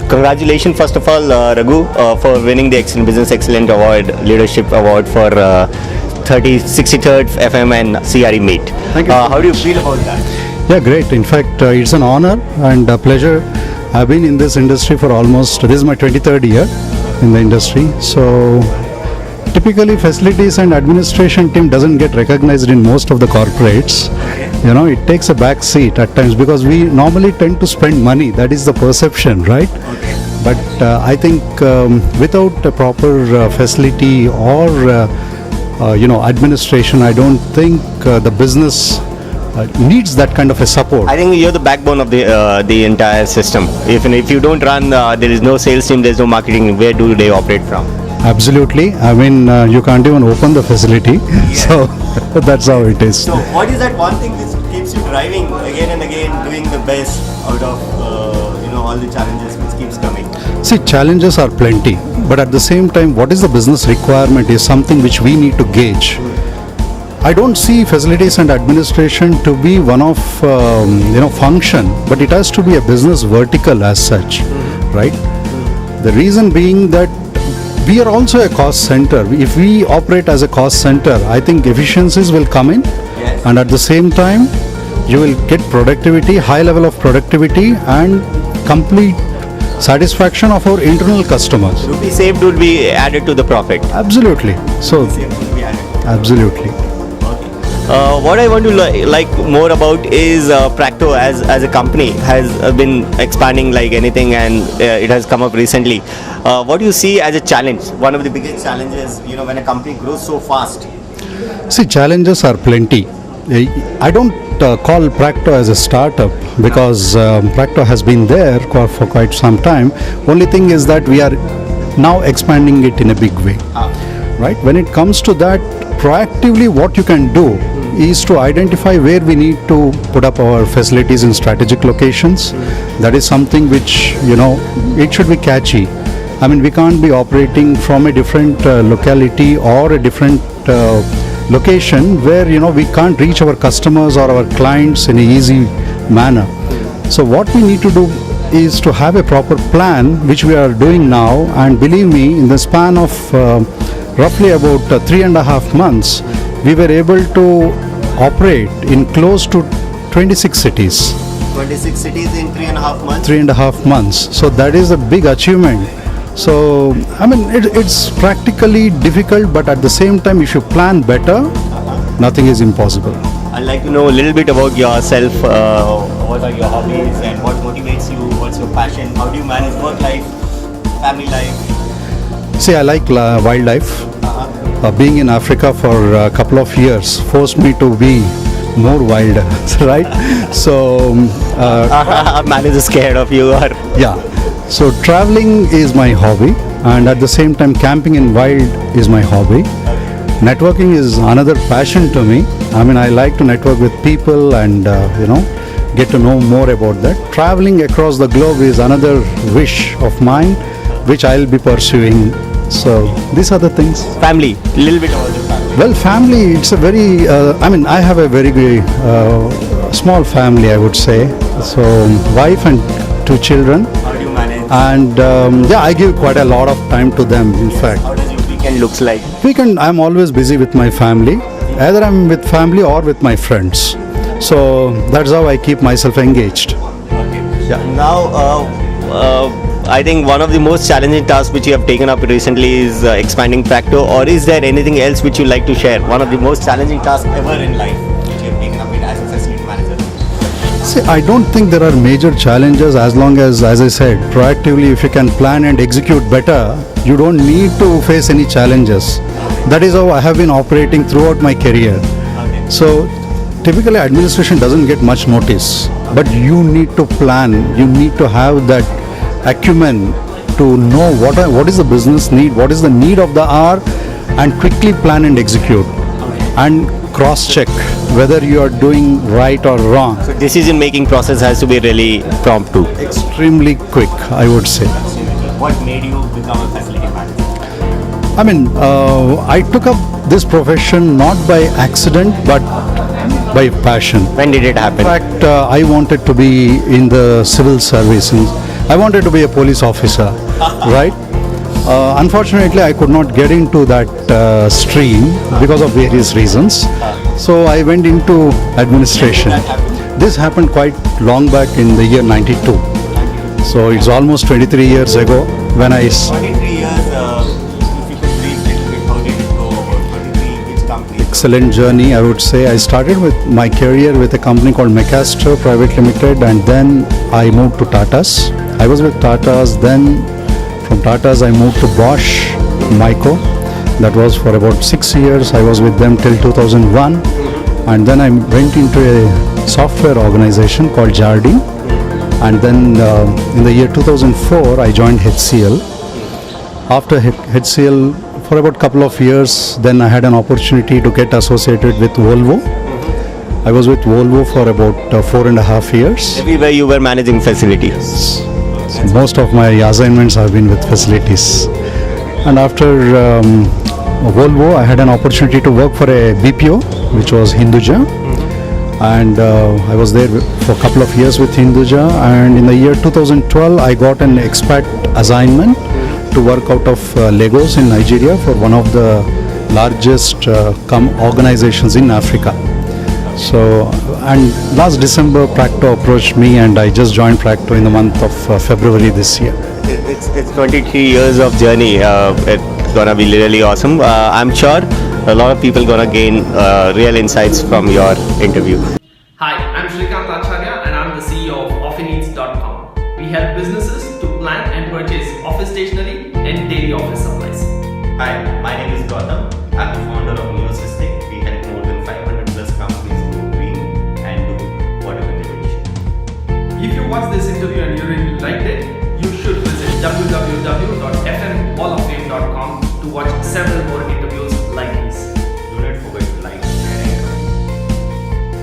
congratulations first of all, Raghu, for winning the Excellent Business Excellent Award, Leadership Award for 63rd FM and CRE Meet. Thank you. How do you feel about that? Yeah, great. In fact, it's an honor and a pleasure. I've been in this industry for almost, this is my 23rd year in the industry. So typically facilities and administration team doesn't get recognized in most of the corporates. You know, it takes a back seat at times because we normally tend to spend money. That is the perception, right? But I think without a proper facility or administration, I don't think the business needs that kind of a support. I think you're the backbone of the entire system. If you don't run, there is no sales team, there's no marketing. Where do they operate from? Absolutely. I mean, you can't even open the facility. Yeah. So that's how it is. So what is that one thing that keeps you driving again and again, doing the best out of all the challenges which keeps coming? See, challenges are plenty, but at the same time, what is the business requirement is something which we need to gauge. I don't see facilities and administration to be one of function, but it has to be a business vertical as such, right? The reason being that we are also a cost center. If we operate as a cost center, I think efficiencies will come in, yes. And at the same time, you will get productivity, high level of productivity, and complete satisfaction of our internal customers. Rupee saved would be added to the profit. Absolutely. So, absolutely. What I want to like more about is Practo as a company has been expanding like anything, and it has come up recently. What do you see as a challenge? One of the biggest challenges, when a company grows so fast. See, challenges are plenty. I don't call Practo as a startup because Practo has been there for quite some time. Only thing is that we are now expanding it in a big way. Right? When it comes to that, proactively what you can do is to identify where we need to put up our facilities in strategic locations. That is something which, it should be catchy. I mean, we can't be operating from a different locality or a different location where, we can't reach our customers or our clients in an easy manner. So what we need to do is to have a proper plan, which we are doing now, and believe me, in the span of roughly about 3.5 months, we were able to operate in close to 26 cities. 26 cities in 3.5 months? 3.5 months. So that is a big achievement. So, I mean, it's practically difficult, but at the same time, if you plan better, nothing is impossible. I'd like to know a little bit about yourself. What are your hobbies and what motivates you? What's your passion? How do you manage work life, family life? See, I like wildlife. Being in Africa for a couple of years forced me to be more wild, right? So, man is scared of you. Or yeah. So traveling is my hobby, and at the same time, camping in wild is my hobby. Networking is another passion to me. I mean, I like to network with people and get to know more about that. Traveling across the globe is another wish of mine, which I'll be pursuing. So these are the things. Family, a little bit about the family. Well, family, it's a very, I have a very small family, I would say. So wife and 2 children. How do you manage? And I give quite a lot of time to them, in fact. How does your weekend looks like? Weekend, I'm always busy with my family. Either I'm with family or with my friends. So that's how I keep myself engaged. Okay. Yeah. Now, I think one of the most challenging tasks which you have taken up recently is expanding Practo, or is there anything else which you like to share? One of the most challenging tasks ever in life which you have taken up as a facility manager? See, I don't think there are major challenges as long as I said, proactively if you can plan and execute better, you don't need to face any challenges. That is how I have been operating throughout my career. Okay. So typically administration doesn't get much notice, but you need to plan, you need to have that acumen to know what is the business need, what is the need of the hour, and quickly plan and execute, and cross-check whether you are doing right or wrong. So decision-making process has to be really prompt too. Extremely quick, I would say. What made you become a facility manager? I mean, I took up this profession not by accident, but by passion. When did it happen? In fact, I wanted to be in the civil service. I wanted to be a police officer, right? Unfortunately, I could not get into that stream because of various reasons. So I went into administration. This happened quite long back in the year 92. So it's almost 23 years ago when I 23 years, if you could brief a little bit, how did it go? 23, which company? excellent journey, I would say. I started with my career with a company called Mecaster Private Limited, and then I moved to Tata's. I was with Tata's, then from Tata's I moved to Bosch Myco. That was for about 6 years. I was with them till 2001, and then I went into a software organization called Jardine, and then in the year 2004 I joined HCL. After HCL for about a couple of years, then I had an opportunity to get associated with Volvo. I was with Volvo for about 4.5 years. Everywhere you were managing facilities. Most of my assignments have been with facilities. And after Volvo, I had an opportunity to work for a BPO, which was Hinduja. And I was there for a couple of years with Hinduja. And in the year 2012, I got an expat assignment to work out of Lagos in Nigeria for one of the largest organizations in Africa. So, and last December, Practo approached me, and I just joined Practo in the month of February this year. It's 23 years of journey. It's gonna be really awesome. I'm sure a lot of people gonna gain real insights from your interview. Hi, I'm Shrikant Acharya and I'm the CEO of Offineeds.com. We help businesses to plan and purchase office stationery and daily office supplies. Hi, my name is Goutam. I'm the founder of NEO Systek. We help more than 500 plus companies go green and do whatever they wish. If you watched this interview and you really liked it, you should visit www.fmwallofame.com to watch several more interviews